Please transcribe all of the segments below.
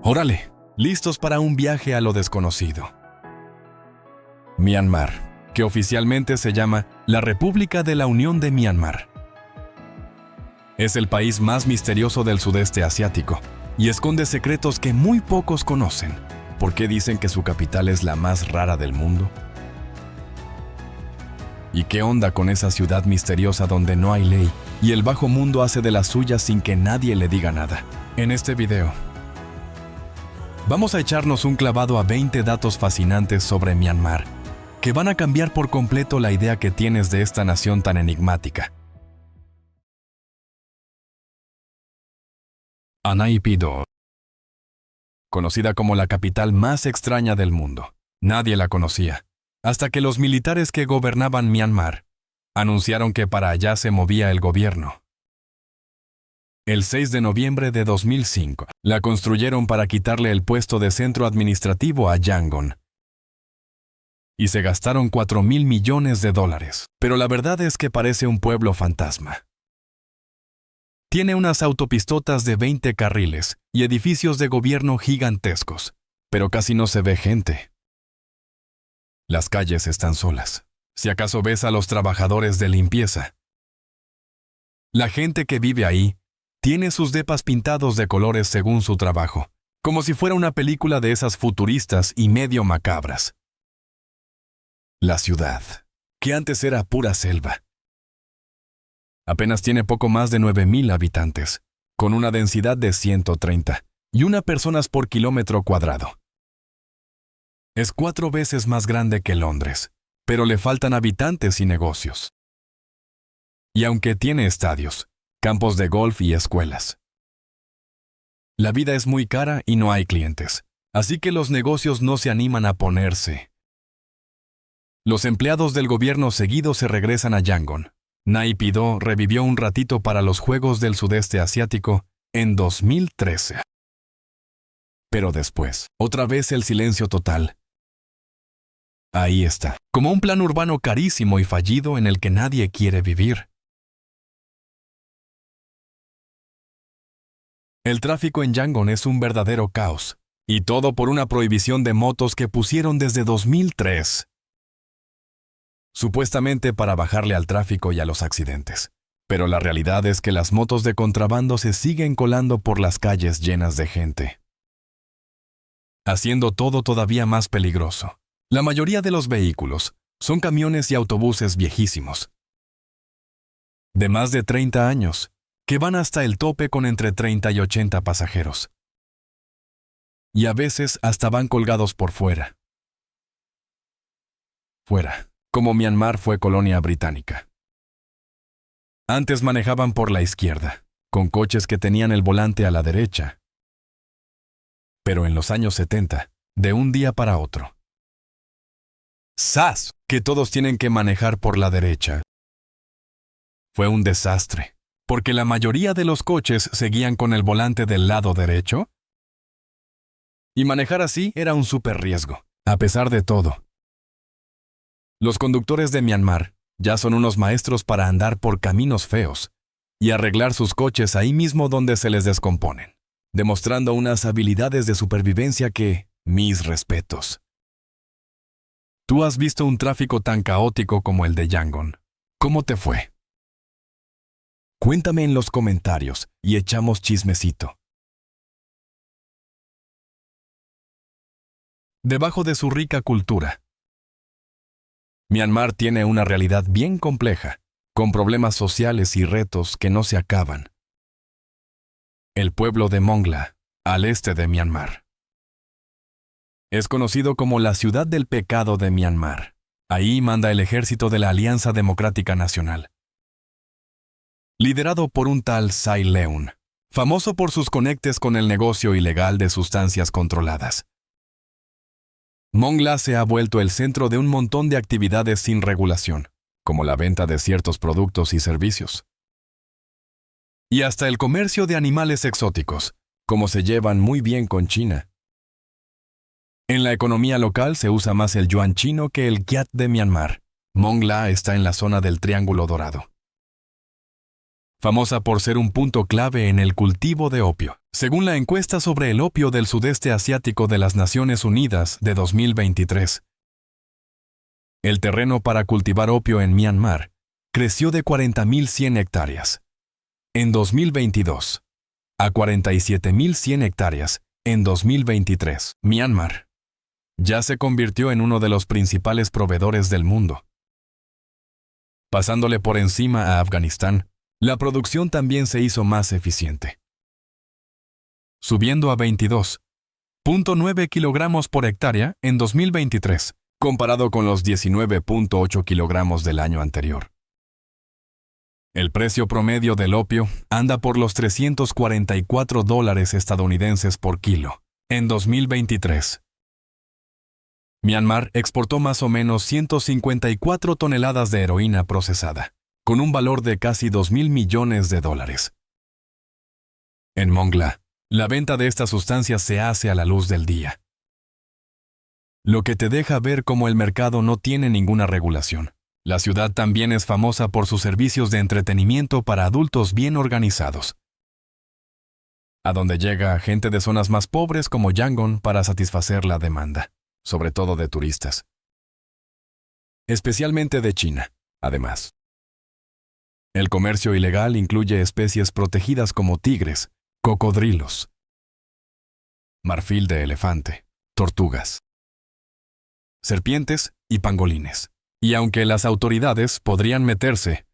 Órale, listos para un viaje a lo desconocido. Myanmar, que oficialmente se llama la República de la Unión de Myanmar. Es el país más misterioso del sudeste asiático y esconde secretos que muy pocos conocen. ¿Por qué dicen que su capital es la más rara del mundo? ¿Y qué onda con esa ciudad misteriosa donde no hay ley y el bajo mundo hace de las suyas sin que nadie le diga nada? En este video, vamos a echarnos un clavado a 20 datos fascinantes sobre Myanmar, que van a cambiar por completo la idea que tienes de esta nación tan enigmática. Naypyidaw, conocida como la capital más extraña del mundo. Nadie la conocía, hasta que los militares que gobernaban Myanmar anunciaron que para allá se movía el gobierno. El 6 de noviembre de 2005, la construyeron para quitarle el puesto de centro administrativo a Yangon. Y se gastaron $4,000 millones. Pero la verdad es que parece un pueblo fantasma. Tiene unas autopistotas de 20 carriles y edificios de gobierno gigantescos, pero casi no se ve gente. Las calles están solas. Si acaso ves a los trabajadores de limpieza. La gente que vive ahí tiene sus depas pintados de colores según su trabajo, como si fuera una película de esas futuristas y medio macabras. La ciudad, que antes era pura selva, apenas tiene poco más de 9,000 habitantes, con una densidad de 130 y 1 personas por kilómetro cuadrado. Es 4 veces más grande que Londres, pero le faltan habitantes y negocios. Y aunque tiene estadios, campos de golf y escuelas, la vida es muy cara y no hay clientes, así que los negocios no se animan a ponerse. Los empleados del gobierno seguido se regresan a Yangon. Naypyidaw revivió un ratito para los Juegos del Sudeste Asiático en 2013. Pero después, otra vez el silencio total. Ahí está, como un plan urbano carísimo y fallido en el que nadie quiere vivir. El tráfico en Yangon es un verdadero caos, y todo por una prohibición de motos que pusieron desde 2003. Supuestamente para bajarle al tráfico y a los accidentes. Pero la realidad es que las motos de contrabando se siguen colando por las calles llenas de gente, haciendo todo todavía más peligroso. La mayoría de los vehículos son camiones y autobuses viejísimos, de más de 30 años, que van hasta el tope con entre 30 y 80 pasajeros. Y a veces hasta van colgados por fuera. Como Myanmar fue colonia británica. Antes manejaban por la izquierda, con coches que tenían el volante a la derecha. Pero en los años 70, de un día para otro, ¡zas!, que todos tienen que manejar por la derecha. Fue un desastre, porque la mayoría de los coches seguían con el volante del lado derecho. Y manejar así era un súper riesgo, a pesar de todo. Los conductores de Myanmar ya son unos maestros para andar por caminos feos y arreglar sus coches ahí mismo donde se les descomponen, demostrando unas habilidades de supervivencia que, mis respetos. ¿Tú has visto un tráfico tan caótico como el de Yangon? ¿Cómo te fue? Cuéntame en los comentarios y echamos chismecito. Debajo de su rica cultura, Myanmar tiene una realidad bien compleja, con problemas sociales y retos que no se acaban. El pueblo de Mongla, al este de Myanmar, es conocido como la ciudad del pecado de Myanmar. Ahí manda el ejército de la Alianza Democrática Nacional, liderado por un tal Sai Leung, famoso por sus conectes con el negocio ilegal de sustancias controladas. Mongla se ha vuelto el centro de un montón de actividades sin regulación, como la venta de ciertos productos y servicios. Y hasta el comercio de animales exóticos, como se llevan muy bien con China. En la economía local se usa más el yuan chino que el kyat de Myanmar. Mongla está en la zona del Triángulo Dorado, famosa por ser un punto clave en el cultivo de opio. Según la encuesta sobre el opio del sudeste asiático de las Naciones Unidas de 2023, el terreno para cultivar opio en Myanmar creció de 40.100 hectáreas en 2022 a 47.100 hectáreas en 2023. Myanmar ya se convirtió en uno de los principales proveedores del mundo. Pasándole por encima a Afganistán, la producción también se hizo más eficiente, subiendo a 22.9 kilogramos por hectárea en 2023, comparado con los 19.8 kilogramos del año anterior. El precio promedio del opio anda por los $344 estadounidenses por kilo en 2023. Myanmar exportó más o menos 154 toneladas de heroína procesada, con un valor de casi $2.000 millones. En Mongla, la venta de esta sustancia se hace a la luz del día, lo que te deja ver cómo el mercado no tiene ninguna regulación. La ciudad también es famosa por sus servicios de entretenimiento para adultos bien organizados, a donde llega gente de zonas más pobres como Yangon para satisfacer la demanda, sobre todo de turistas, especialmente de China. Además, el comercio ilegal incluye especies protegidas como tigres, cocodrilos, marfil de elefante, tortugas, serpientes y pangolines. Y aunque las autoridades podrían meterse,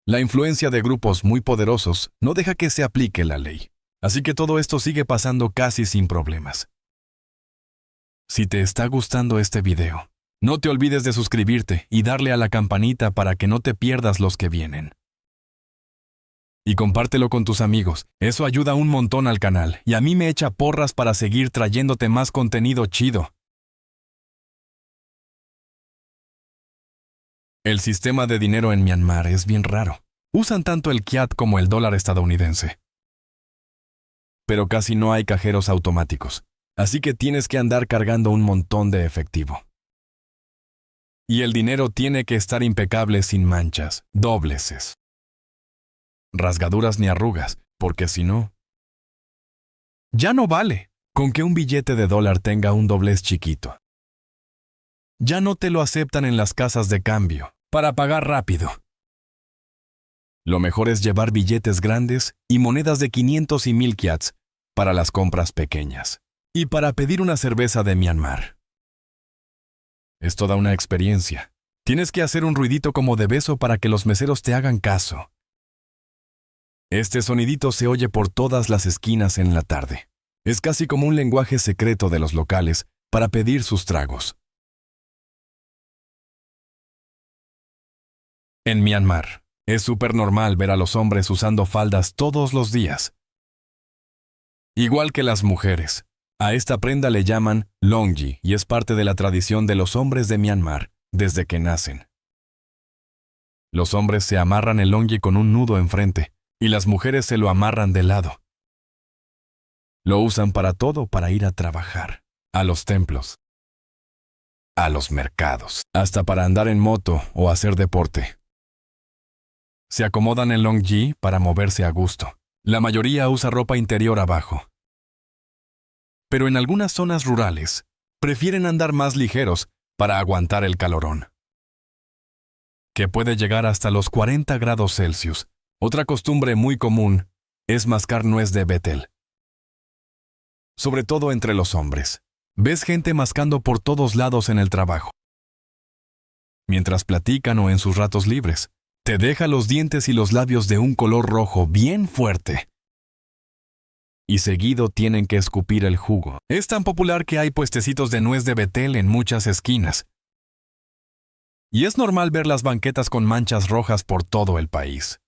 la influencia de grupos muy poderosos no deja que se aplique la ley. Así que todo esto sigue pasando casi sin problemas. Si te está gustando este video, no te olvides de suscribirte y darle a la campanita para que no te pierdas los que vienen. Y compártelo con tus amigos, eso ayuda un montón al canal y a mí me echa porras para seguir trayéndote más contenido chido. El sistema de dinero en Myanmar es bien raro. Usan tanto el kyat como el dólar estadounidense. Pero casi no hay cajeros automáticos, así que tienes que andar cargando un montón de efectivo. Y el dinero tiene que estar impecable sin manchas, dobleces, rasgaduras ni arrugas, porque si no, ya no vale. Con que un billete de dólar tenga un doblez chiquito, ya no te lo aceptan en las casas de cambio para pagar rápido. Lo mejor es llevar billetes grandes y monedas de 500 y 1000 kyats para las compras pequeñas y para pedir una cerveza de Myanmar. Es toda una experiencia. Tienes que hacer un ruidito como de beso para que los meseros te hagan caso. Este sonidito se oye por todas las esquinas en la tarde. Es casi como un lenguaje secreto de los locales para pedir sus tragos. En Myanmar, es súper normal ver a los hombres usando faldas todos los días. Igual que las mujeres. A esta prenda le llaman longyi y es parte de la tradición de los hombres de Myanmar desde que nacen. Los hombres se amarran el longyi con un nudo enfrente y las mujeres se lo amarran de lado. Lo usan para todo, para ir a trabajar, a los templos, a los mercados, hasta para andar en moto o hacer deporte. Se acomodan el longyi para moverse a gusto. La mayoría usa ropa interior abajo. Pero en algunas zonas rurales, prefieren andar más ligeros para aguantar el calorón, que puede llegar hasta los 40 grados Celsius. Otra costumbre muy común es mascar nuez de betel, sobre todo entre los hombres. Ves gente mascando por todos lados en el trabajo, mientras platican o en sus ratos libres. Te deja los dientes y los labios de un color rojo bien fuerte. Y seguido tienen que escupir el jugo. Es tan popular que hay puestecitos de nuez de betel en muchas esquinas. Y es normal ver las banquetas con manchas rojas por todo el país.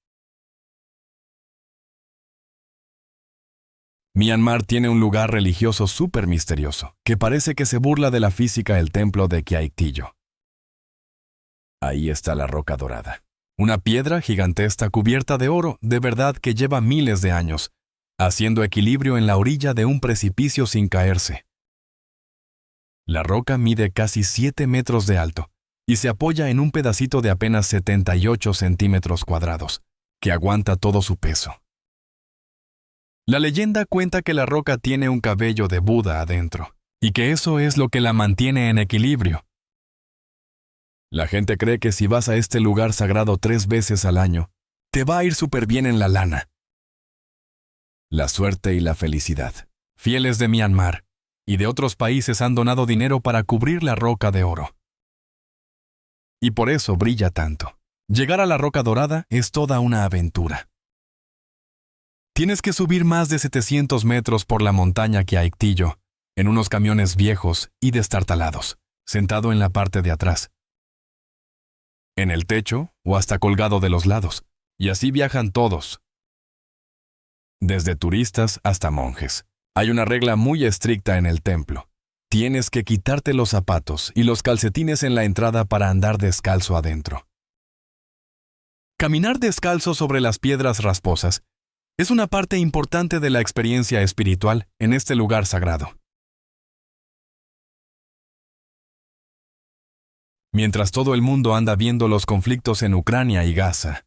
Myanmar tiene un lugar religioso súper misterioso, que parece que se burla de la física del templo de Kyaiktiyo. Ahí está la roca dorada. Una piedra gigantesca cubierta de oro, de verdad que lleva miles de años, haciendo equilibrio en la orilla de un precipicio sin caerse. La roca mide casi 7 metros de alto y se apoya en un pedacito de apenas 78 centímetros cuadrados, que aguanta todo su peso. La leyenda cuenta que la roca tiene un cabello de Buda adentro, y que eso es lo que la mantiene en equilibrio. La gente cree que si vas a este lugar sagrado 3 veces al año, te va a ir súper bien en la lana, la suerte y la felicidad. Fieles de Myanmar y de otros países han donado dinero para cubrir la roca de oro. Y por eso brilla tanto. Llegar a la Roca Dorada es toda una aventura. Tienes que subir más de 700 metros por la montaña Kyaiktillo, en unos camiones viejos y destartalados, sentado en la parte de atrás, en el techo o hasta colgado de los lados, y así viajan todos, desde turistas hasta monjes. Hay una regla muy estricta en el templo. Tienes que quitarte los zapatos y los calcetines en la entrada para andar descalzo adentro. Caminar descalzo sobre las piedras rasposas es una parte importante de la experiencia espiritual en este lugar sagrado. Mientras todo el mundo anda viendo los conflictos en Ucrania y Gaza,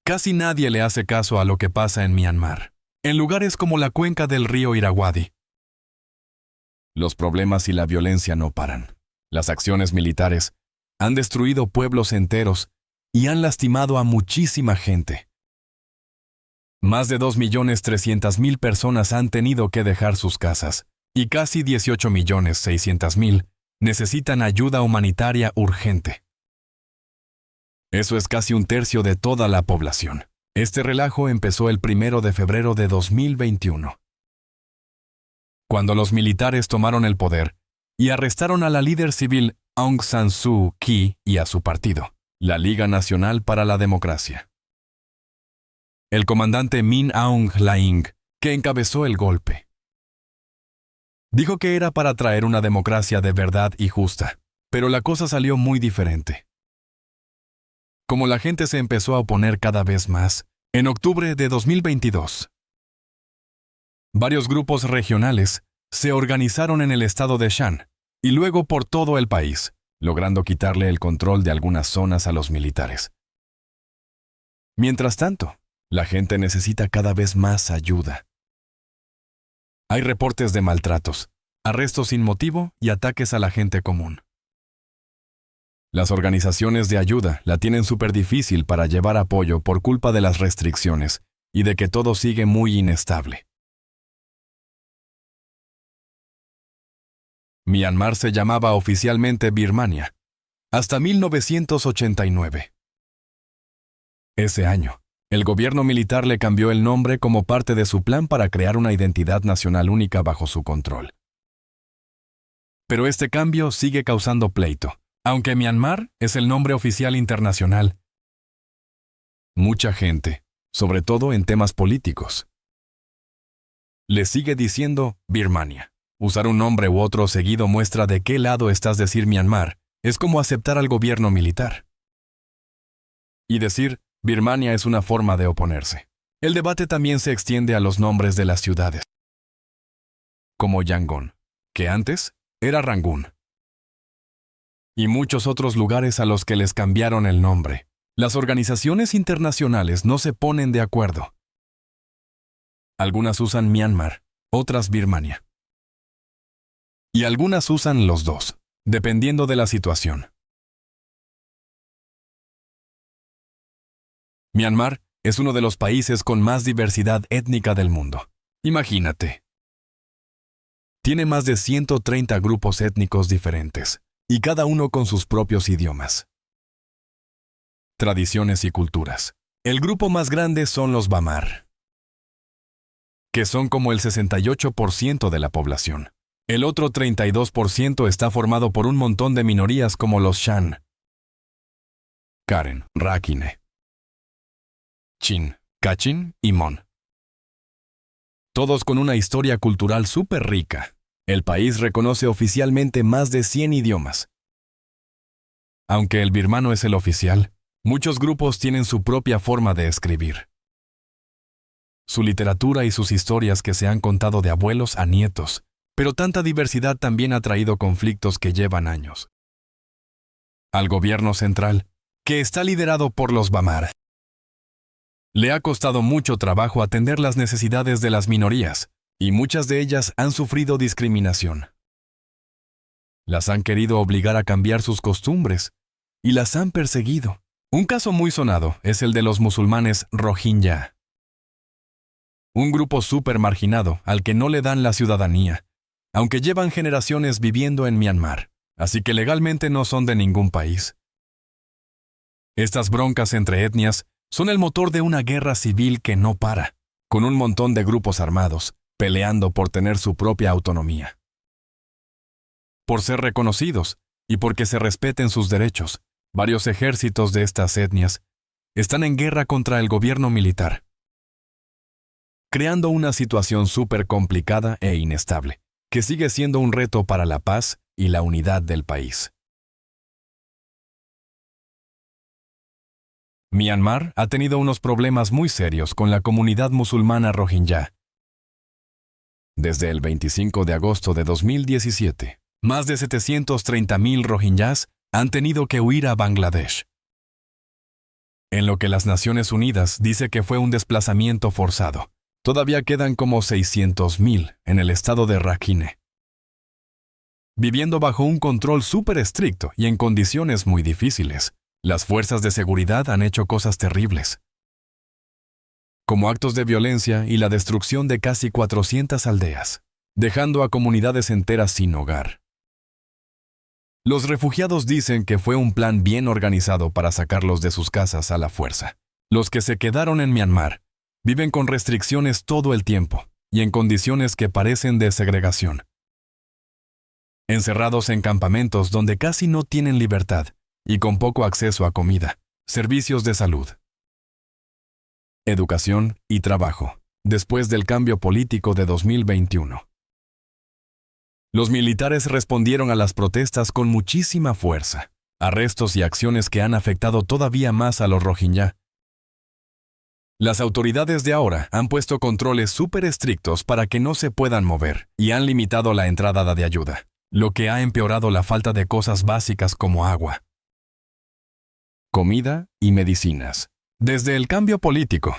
casi nadie le hace caso a lo que pasa en Myanmar, en lugares como la cuenca del río Irrawaddy. Los problemas y la violencia no paran. Las acciones militares han destruido pueblos enteros y han lastimado a muchísima gente. Más de 2.300.000 personas han tenido que dejar sus casas y casi 18.600.000 necesitan ayuda humanitaria urgente. Eso es casi un tercio de toda la población. Este relajo empezó el 1 de febrero de 2021. Cuando los militares tomaron el poder y arrestaron a la líder civil Aung San Suu Kyi y a su partido, la Liga Nacional para la Democracia. El comandante Min Aung Hlaing, que encabezó el golpe, dijo que era para traer una democracia de verdad y justa, pero la cosa salió muy diferente. Como la gente se empezó a oponer cada vez más, en octubre de 2022, varios grupos regionales se organizaron en el estado de Shan y luego por todo el país, logrando quitarle el control de algunas zonas a los militares. Mientras tanto, la gente necesita cada vez más ayuda. Hay reportes de maltratos, arrestos sin motivo y ataques a la gente común. Las organizaciones de ayuda la tienen súper difícil para llevar apoyo por culpa de las restricciones y de que todo sigue muy inestable. Myanmar se llamaba oficialmente Birmania, hasta 1989. Ese año, el gobierno militar le cambió el nombre como parte de su plan para crear una identidad nacional única bajo su control. Pero este cambio sigue causando pleito. Aunque Myanmar es el nombre oficial internacional, mucha gente, sobre todo en temas políticos, le sigue diciendo Birmania. Usar un nombre u otro seguido muestra de qué lado estás. Decir Myanmar es como aceptar al gobierno militar. Y decir Birmania es una forma de oponerse. El debate también se extiende a los nombres de las ciudades, como Yangon, que antes era Rangún, y muchos otros lugares a los que les cambiaron el nombre. Las organizaciones internacionales no se ponen de acuerdo. Algunas usan Myanmar, otras Birmania. Y algunas usan los dos, dependiendo de la situación. Myanmar es uno de los países con más diversidad étnica del mundo. Imagínate. Tiene más de 130 grupos étnicos diferentes, y cada uno con sus propios idiomas, tradiciones y culturas. El grupo más grande son los Bamar, que son como el 68% de la población. El otro 32% está formado por un montón de minorías como los Shan, Karen, Rakhine, Chin, Kachin y Mon. Todos con una historia cultural súper rica. El país reconoce oficialmente más de 100 idiomas. Aunque el birmano es el oficial, muchos grupos tienen su propia forma de escribir. Su literatura y sus historias que se han contado de abuelos a nietos, pero tanta diversidad también ha traído conflictos que llevan años. Al gobierno central, que está liderado por los Bamar, Le ha costado mucho trabajo atender las necesidades de las minorías, y muchas de ellas han sufrido discriminación. Las han querido obligar a cambiar sus costumbres, y las han perseguido. Un caso muy sonado es el de los musulmanes Rohingya. Un grupo súper marginado al que no le dan la ciudadanía, aunque llevan generaciones viviendo en Myanmar, así que legalmente no son de ningún país. Estas broncas entre etnias son el motor de una guerra civil que no para, con un montón de grupos armados, peleando por tener su propia autonomía. Por ser reconocidos y porque se respeten sus derechos, varios ejércitos de estas etnias están en guerra contra el gobierno militar, creando una situación súper complicada e inestable, que sigue siendo un reto para la paz y la unidad del país. Myanmar ha tenido unos problemas muy serios con la comunidad musulmana Rohingya. Desde el 25 de agosto de 2017, más de 730,000 rohingyas han tenido que huir a Bangladesh, en lo que las Naciones Unidas dice que fue un desplazamiento forzado. Todavía quedan como 600,000 en el estado de Rakhine, viviendo bajo un control súper estricto y en condiciones muy difíciles. Las fuerzas de seguridad han hecho cosas terribles, como actos de violencia y la destrucción de casi 400 aldeas, dejando a comunidades enteras sin hogar. Los refugiados dicen que fue un plan bien organizado para sacarlos de sus casas a la fuerza. Los que se quedaron en Myanmar viven con restricciones todo el tiempo y en condiciones que parecen de segregación. Encerrados en campamentos donde casi no tienen libertad y con poco acceso a comida, servicios de salud, educación y trabajo, después del cambio político de 2021. Los militares respondieron a las protestas con muchísima fuerza, arrestos y acciones que han afectado todavía más a los Rohingya. Las autoridades de ahora han puesto controles súper estrictos para que no se puedan mover y han limitado la entrada de ayuda, lo que ha empeorado la falta de cosas básicas como agua, comida y medicinas. Desde el cambio político,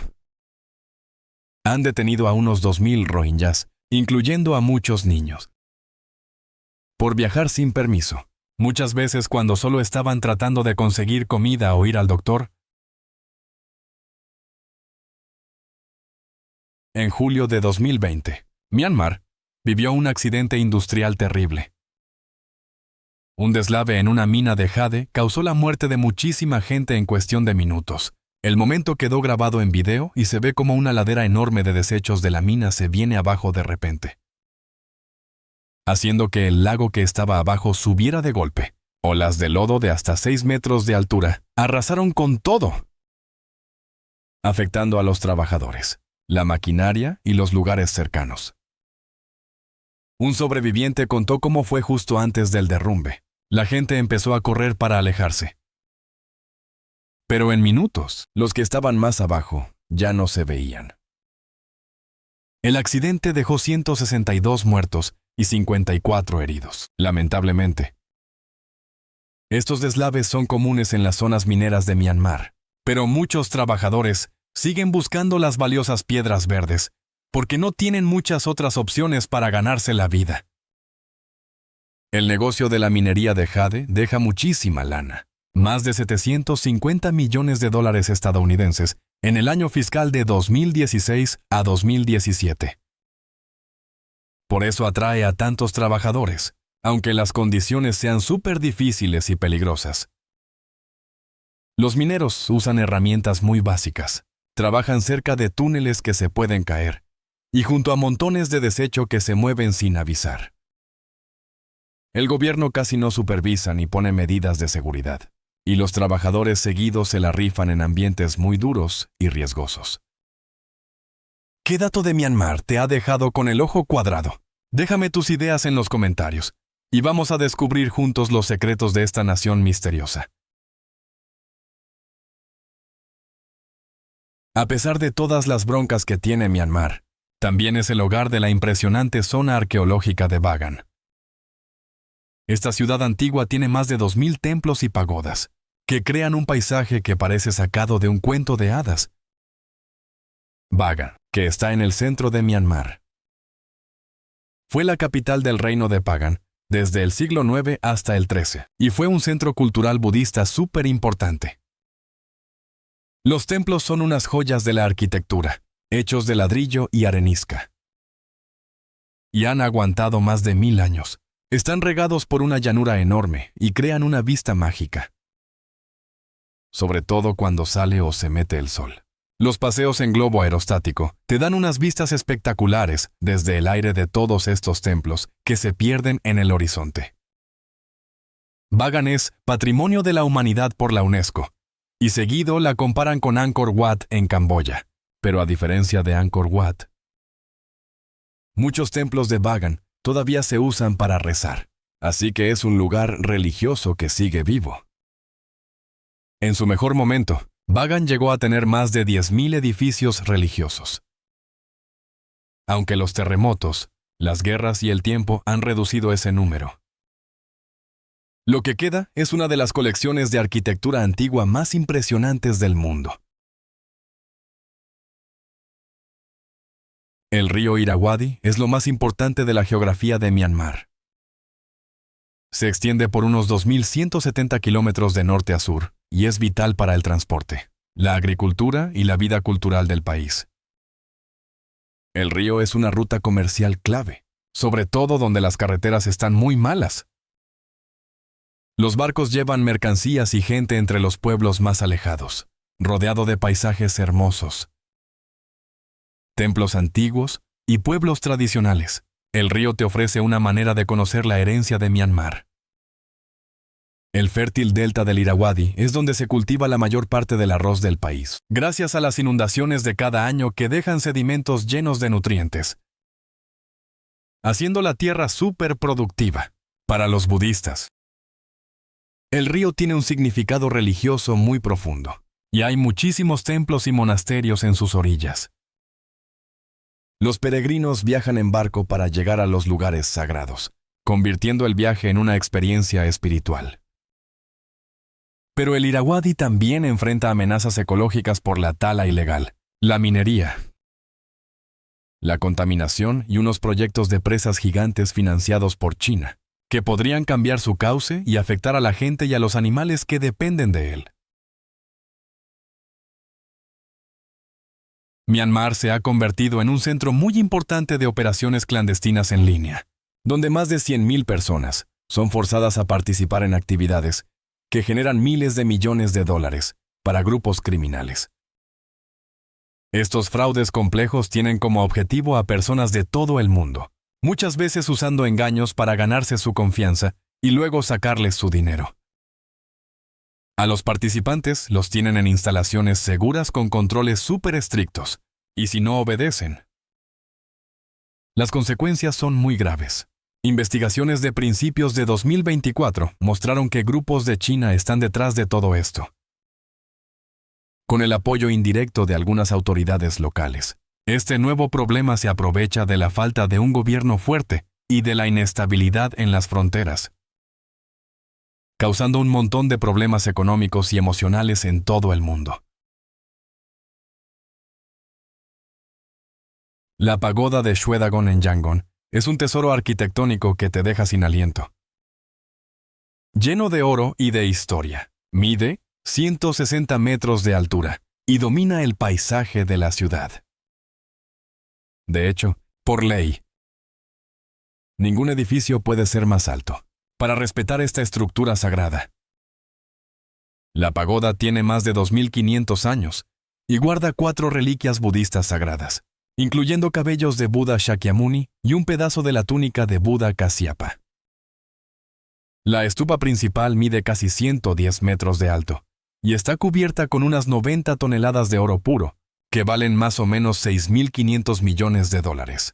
han detenido a unos 2,000 rohingyas, incluyendo a muchos niños, por viajar sin permiso, muchas veces cuando solo estaban tratando de conseguir comida o ir al doctor. En julio de 2020, Myanmar vivió un accidente industrial terrible. Un deslave en una mina de jade causó la muerte de muchísima gente en cuestión de minutos. El momento quedó grabado en video y se ve como una ladera enorme de desechos de la mina se viene abajo de repente, haciendo que el lago que estaba abajo subiera de golpe. Olas de lodo de hasta 6 metros de altura arrasaron con todo, afectando a los trabajadores, la maquinaria y los lugares cercanos. Un sobreviviente contó cómo fue justo antes del derrumbe. La gente empezó a correr para alejarse. Pero en minutos, los que estaban más abajo ya no se veían. El accidente dejó 162 muertos y 54 heridos, lamentablemente. Estos deslaves son comunes en las zonas mineras de Myanmar, pero muchos trabajadores siguen buscando las valiosas piedras verdes, porque no tienen muchas otras opciones para ganarse la vida. El negocio de la minería de jade deja muchísima lana, más de 750 millones de dólares estadounidenses en el año fiscal de 2016 a 2017. Por eso atrae a tantos trabajadores, aunque las condiciones sean súper difíciles y peligrosas. Los mineros usan herramientas muy básicas, trabajan cerca de túneles que se pueden caer, y junto a montones de desecho que se mueven sin avisar. El gobierno casi no supervisa ni pone medidas de seguridad, y los trabajadores seguidos se la rifan en ambientes muy duros y riesgosos. ¿Qué dato de Myanmar te ha dejado con el ojo cuadrado? Déjame tus ideas en los comentarios, y vamos a descubrir juntos los secretos de esta nación misteriosa. A pesar de todas las broncas que tiene Myanmar, también es el hogar de la impresionante zona arqueológica de Bagan. Esta ciudad antigua tiene más de 2,000 templos y pagodas, que crean un paisaje que parece sacado de un cuento de hadas. Bagan, que está en el centro de Myanmar. Fue la capital del reino de Pagan desde el siglo IX hasta el XIII, y fue un centro cultural budista súper importante. Los templos son unas joyas de la arquitectura, hechos de ladrillo y arenisca. Y han aguantado más de 1000 años. Están regados por una llanura enorme y crean una vista mágica. Sobre todo cuando sale o se mete el sol. Los paseos en globo aerostático te dan unas vistas espectaculares desde el aire de todos estos templos que se pierden en el horizonte. Bagan es Patrimonio de la Humanidad por la UNESCO, y seguido la comparan con Angkor Wat en Camboya, pero a diferencia de Angkor Wat, muchos templos de Bagan todavía se usan para rezar, así que es un lugar religioso que sigue vivo. En su mejor momento, Bagan llegó a tener más de 10.000 edificios religiosos. Aunque los terremotos, las guerras y el tiempo han reducido ese número. Lo que queda es una de las colecciones de arquitectura antigua más impresionantes del mundo. El río Irrawaddy es lo más importante de la geografía de Myanmar. Se extiende por unos 2.170 kilómetros de norte a sur y es vital para el transporte, la agricultura y la vida cultural del país. El río es una ruta comercial clave, sobre todo donde las carreteras están muy malas. Los barcos llevan mercancías y gente entre los pueblos más alejados, rodeado de paisajes hermosos, templos antiguos y pueblos tradicionales. El río te ofrece una manera de conocer la herencia de Myanmar. El fértil delta del Irrawaddy es donde se cultiva la mayor parte del arroz del país, gracias a las inundaciones de cada año que dejan sedimentos llenos de nutrientes, haciendo la tierra súper productiva. Para los budistas, el río tiene un significado religioso muy profundo, y hay muchísimos templos y monasterios en sus orillas. Los peregrinos viajan en barco para llegar a los lugares sagrados, convirtiendo el viaje en una experiencia espiritual. Pero el Irrawaddy también enfrenta amenazas ecológicas por la tala ilegal, la minería, la contaminación y unos proyectos de presas gigantes financiados por China, que podrían cambiar su cauce y afectar a la gente y a los animales que dependen de él. Myanmar se ha convertido en un centro muy importante de operaciones clandestinas en línea, donde más de 100.000 personas son forzadas a participar en actividades que generan miles de millones de dólares para grupos criminales. Estos fraudes complejos tienen como objetivo a personas de todo el mundo, muchas veces usando engaños para ganarse su confianza y luego sacarles su dinero. A los participantes los tienen en instalaciones seguras con controles súper estrictos, y si no obedecen, las consecuencias son muy graves. Investigaciones de principios de 2024 mostraron que grupos de China están detrás de todo esto, con el apoyo indirecto de algunas autoridades locales. Este nuevo problema se aprovecha de la falta de un gobierno fuerte y de la inestabilidad en las fronteras, causando un montón de problemas económicos y emocionales en todo el mundo. La pagoda de Shwedagon en Yangon es un tesoro arquitectónico que te deja sin aliento. Lleno de oro y de historia, mide 160 metros de altura y domina el paisaje de la ciudad. De hecho, por ley, ningún edificio puede ser más alto, para respetar esta estructura sagrada. La pagoda tiene más de 2.500 años y guarda 4 reliquias budistas sagradas, incluyendo cabellos de Buda Shakyamuni y un pedazo de la túnica de Buda Kasyapa. La estupa principal mide casi 110 metros de alto y está cubierta con unas 90 toneladas de oro puro, que valen más o menos 6.500 millones de dólares.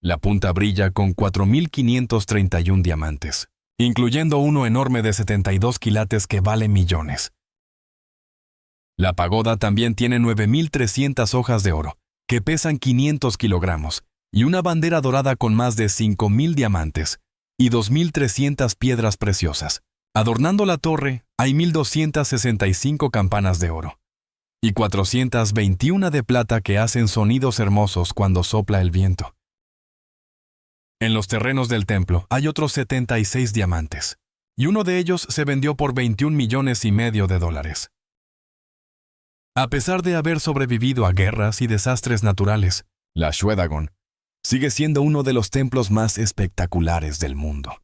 La punta brilla con 4.531 diamantes, incluyendo uno enorme de 72 quilates que vale millones. La pagoda también tiene 9.300 hojas de oro, que pesan 500 kilogramos, y una bandera dorada con más de 5.000 diamantes y 2.300 piedras preciosas. Adornando la torre hay 1.265 campanas de oro, y 421 de plata que hacen sonidos hermosos cuando sopla el viento. En los terrenos del templo hay otros 76 diamantes, y uno de ellos se vendió por 21,5 millones de dólares. A pesar de haber sobrevivido a guerras y desastres naturales, la Shwedagon sigue siendo uno de los templos más espectaculares del mundo.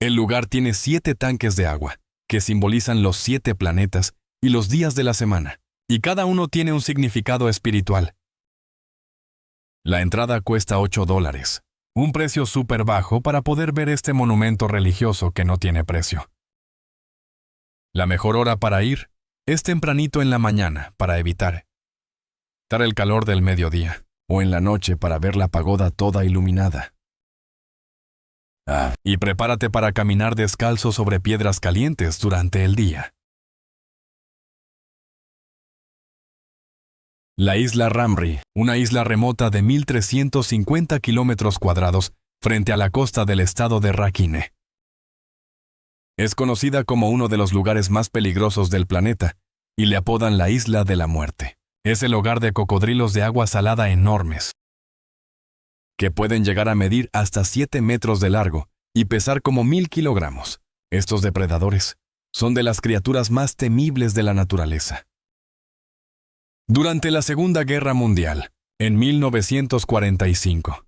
El lugar tiene 7 tanques de agua, que simbolizan los 7 planetas y los días de la semana, y cada uno tiene un significado espiritual. La entrada cuesta $8, un precio súper bajo para poder ver este monumento religioso que no tiene precio. La mejor hora para ir es tempranito en la mañana para evitar el calor del mediodía, o en la noche para ver la pagoda toda iluminada. Y prepárate para caminar descalzo sobre piedras calientes durante el día. La isla Ramri, una isla remota de 1,350 kilómetros cuadrados frente a la costa del estado de Rakhine. Es conocida como uno de los lugares más peligrosos del planeta y le apodan la Isla de la Muerte. Es el hogar de cocodrilos de agua salada enormes, que pueden llegar a medir hasta 7 metros de largo y pesar como 1,000 kilogramos. Estos depredadores son de las criaturas más temibles de la naturaleza. Durante la Segunda Guerra Mundial, en 1945,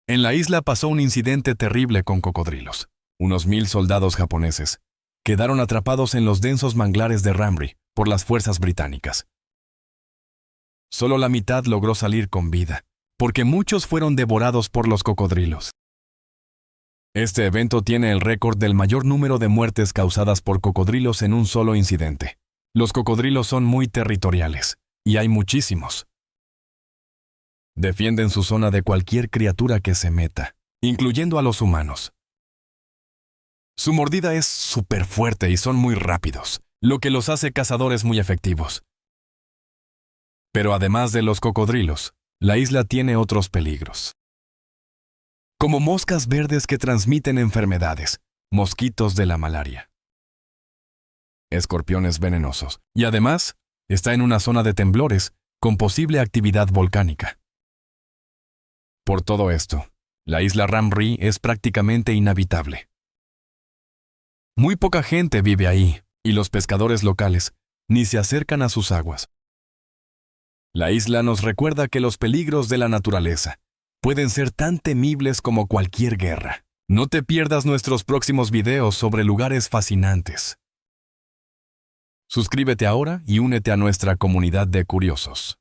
en la isla pasó un incidente terrible con cocodrilos. Unos 1,000 soldados japoneses quedaron atrapados en los densos manglares de Ramri por las fuerzas británicas. Solo la mitad logró salir con vida, porque muchos fueron devorados por los cocodrilos. Este evento tiene el récord del mayor número de muertes causadas por cocodrilos en un solo incidente. Los cocodrilos son muy territoriales, y hay muchísimos. Defienden su zona de cualquier criatura que se meta, incluyendo a los humanos. Su mordida es súper fuerte y son muy rápidos, lo que los hace cazadores muy efectivos. Pero además de los cocodrilos, la isla tiene otros peligros, como moscas verdes que transmiten enfermedades, mosquitos de la malaria, escorpiones venenosos, y además está en una zona de temblores con posible actividad volcánica. Por todo esto, la isla Ramri es prácticamente inhabitable. Muy poca gente vive ahí, y los pescadores locales ni se acercan a sus aguas. La isla nos recuerda que los peligros de la naturaleza pueden ser tan temibles como cualquier guerra. No te pierdas nuestros próximos videos sobre lugares fascinantes. Suscríbete ahora y únete a nuestra comunidad de curiosos.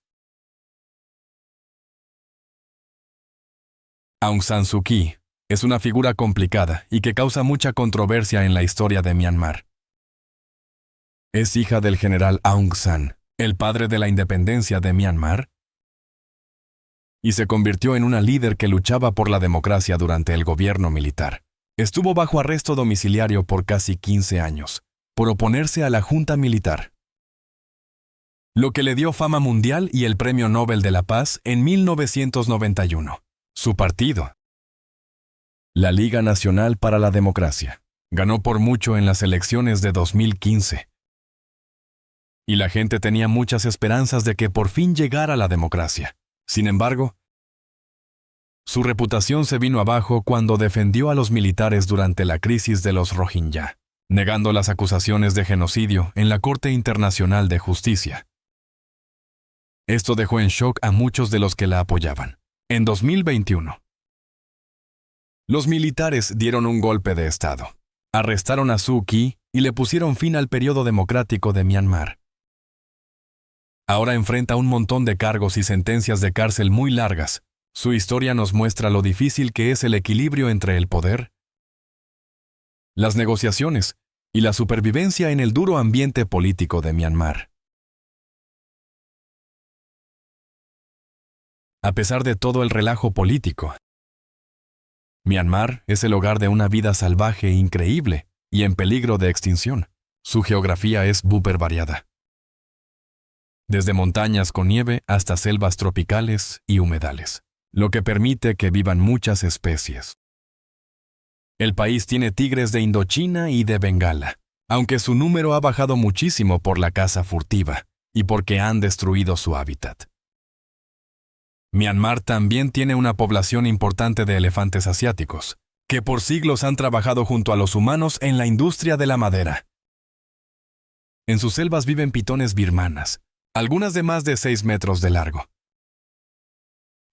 Aung San Suu Kyi es una figura complicada y que causa mucha controversia en la historia de Myanmar. Es hija del general Aung San, el padre de la independencia de Myanmar, y se convirtió en una líder que luchaba por la democracia durante el gobierno militar. Estuvo bajo arresto domiciliario por casi 15 años, por oponerse a la junta militar, lo que le dio fama mundial y el Premio Nobel de la Paz en 1991. Su partido, la Liga Nacional para la Democracia, ganó por mucho en las elecciones de 2015. Y la gente tenía muchas esperanzas de que por fin llegara la democracia. Sin embargo, su reputación se vino abajo cuando defendió a los militares durante la crisis de los Rohingya, negando las acusaciones de genocidio en la Corte Internacional de Justicia. Esto dejó en shock a muchos de los que la apoyaban. En 2021, los militares dieron un golpe de Estado, arrestaron a Suu Kyi y le pusieron fin al periodo democrático de Myanmar. Ahora enfrenta un montón de cargos y sentencias de cárcel muy largas. Su historia nos muestra lo difícil que es el equilibrio entre el poder, las negociaciones y la supervivencia en el duro ambiente político de Myanmar. A pesar de todo el relajo político, Myanmar es el hogar de una vida salvaje increíble y en peligro de extinción. Su geografía es súper variada, desde montañas con nieve hasta selvas tropicales y humedales, lo que permite que vivan muchas especies. El país tiene tigres de Indochina y de Bengala, aunque su número ha bajado muchísimo por la caza furtiva y porque han destruido su hábitat. Myanmar también tiene una población importante de elefantes asiáticos, que por siglos han trabajado junto a los humanos en la industria de la madera. En sus selvas viven pitones birmanas, algunas de más de 6 metros de largo,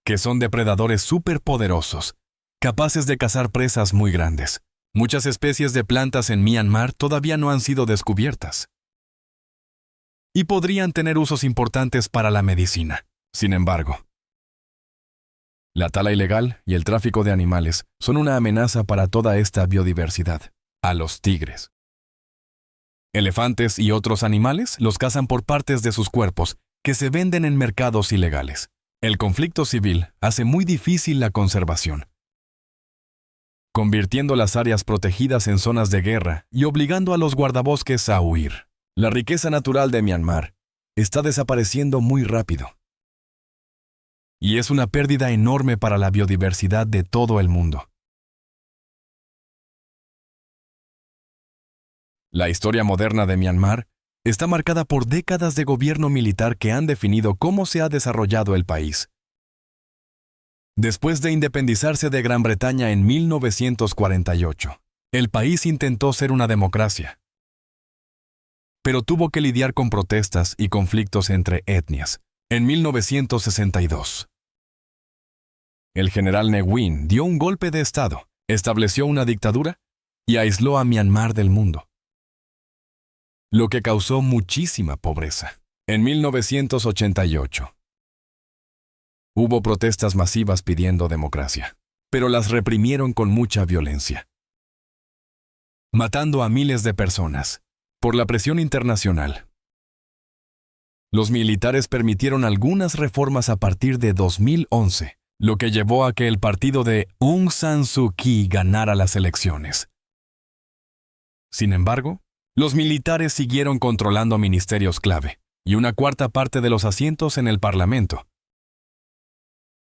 que son depredadores superpoderosos, capaces de cazar presas muy grandes. Muchas especies de plantas en Myanmar todavía no han sido descubiertas y podrían tener usos importantes para la medicina. Sin embargo, la tala ilegal y el tráfico de animales son una amenaza para toda esta biodiversidad. A los tigres, elefantes y otros animales los cazan por partes de sus cuerpos que se venden en mercados ilegales. El conflicto civil hace muy difícil la conservación, convirtiendo las áreas protegidas en zonas de guerra y obligando a los guardabosques a huir. La riqueza natural de Myanmar está desapareciendo muy rápido, y es una pérdida enorme para la biodiversidad de todo el mundo. La historia moderna de Myanmar está marcada por décadas de gobierno militar que han definido cómo se ha desarrollado el país. Después de independizarse de Gran Bretaña en 1948, el país intentó ser una democracia, pero tuvo que lidiar con protestas y conflictos entre etnias. En 1962, el general Ne Win dio un golpe de Estado, estableció una dictadura y aisló a Myanmar del mundo, lo que causó muchísima pobreza. En 1988, hubo protestas masivas pidiendo democracia, pero las reprimieron con mucha violencia, matando a miles de personas. Por la presión internacional, los militares permitieron algunas reformas a partir de 2011, lo que llevó a que el partido de Aung San Suu Kyi ganara las elecciones. Sin embargo, los militares siguieron controlando ministerios clave y una cuarta parte de los asientos en el Parlamento.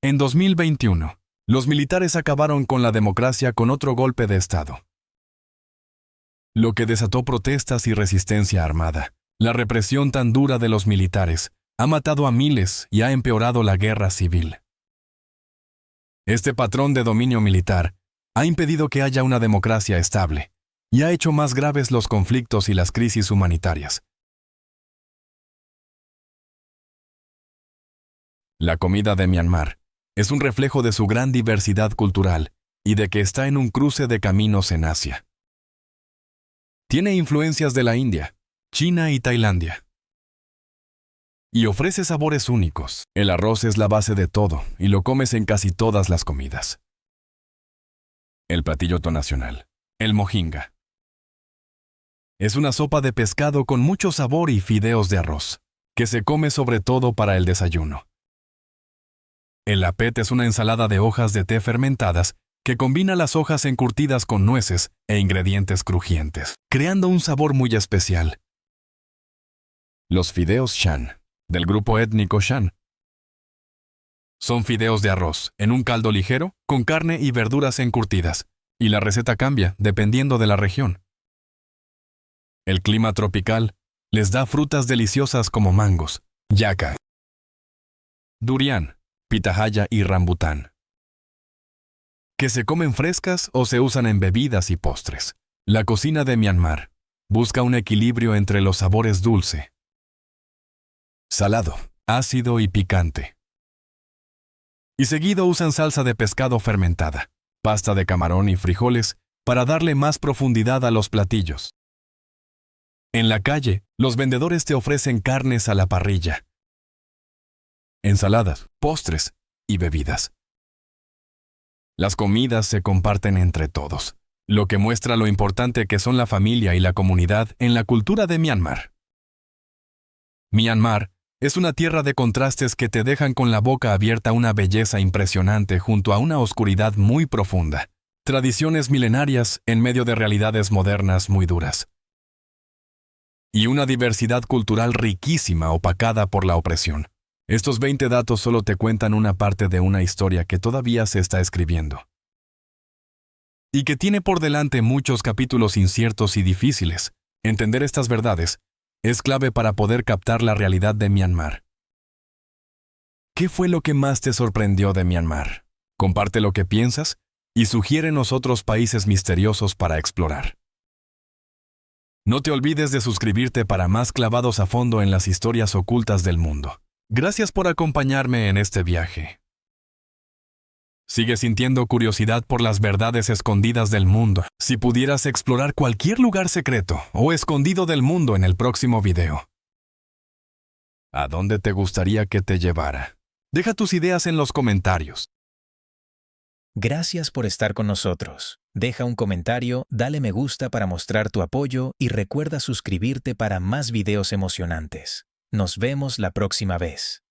En 2021, los militares acabaron con la democracia con otro golpe de Estado, lo que desató protestas y resistencia armada. La represión tan dura de los militares ha matado a miles y ha empeorado la guerra civil. Este patrón de dominio militar ha impedido que haya una democracia estable y ha hecho más graves los conflictos y las crisis humanitarias. La comida de Myanmar es un reflejo de su gran diversidad cultural y de que está en un cruce de caminos en Asia. Tiene influencias de la India, China y Tailandia, y ofrece sabores únicos. El arroz es la base de todo y lo comes en casi todas las comidas. El platillo nacional, el mohinga, es una sopa de pescado con mucho sabor y fideos de arroz, que se come sobre todo para el desayuno. El lapet es una ensalada de hojas de té fermentadas que combina las hojas encurtidas con nueces e ingredientes crujientes, creando un sabor muy especial. Los fideos Shan, del grupo étnico Shan, son fideos de arroz en un caldo ligero con carne y verduras encurtidas, y la receta cambia dependiendo de la región. El clima tropical les da frutas deliciosas como mangos, yaca, durian, pitahaya y rambután, que se comen frescas o se usan en bebidas y postres. La cocina de Myanmar busca un equilibrio entre los sabores dulce, salado, ácido y picante. Y seguido usan salsa de pescado fermentada, pasta de camarón y frijoles para darle más profundidad a los platillos. En la calle, los vendedores te ofrecen carnes a la parrilla, ensaladas, postres y bebidas. Las comidas se comparten entre todos, lo que muestra lo importante que son la familia y la comunidad en la cultura de Myanmar. Myanmar es una tierra de contrastes que te dejan con la boca abierta, una belleza impresionante junto a una oscuridad muy profunda, tradiciones milenarias en medio de realidades modernas muy duras, y una diversidad cultural riquísima opacada por la opresión. Estos 20 datos solo te cuentan una parte de una historia que todavía se está escribiendo, y que tiene por delante muchos capítulos inciertos y difíciles, Entender estas verdades es clave para poder captar la realidad de Myanmar. ¿Qué fue lo que más te sorprendió de Myanmar? Comparte lo que piensas y sugiérenos otros países misteriosos para explorar. No te olvides de suscribirte para más clavados a fondo en las historias ocultas del mundo. Gracias por acompañarme en este viaje. ¿Sigues sintiendo curiosidad por las verdades escondidas del mundo? Si pudieras explorar cualquier lugar secreto o escondido del mundo en el próximo video, ¿a dónde te gustaría que te llevara? Deja tus ideas en los comentarios. Gracias por estar con nosotros. Deja un comentario, dale me gusta para mostrar tu apoyo y recuerda suscribirte para más videos emocionantes. Nos vemos la próxima vez.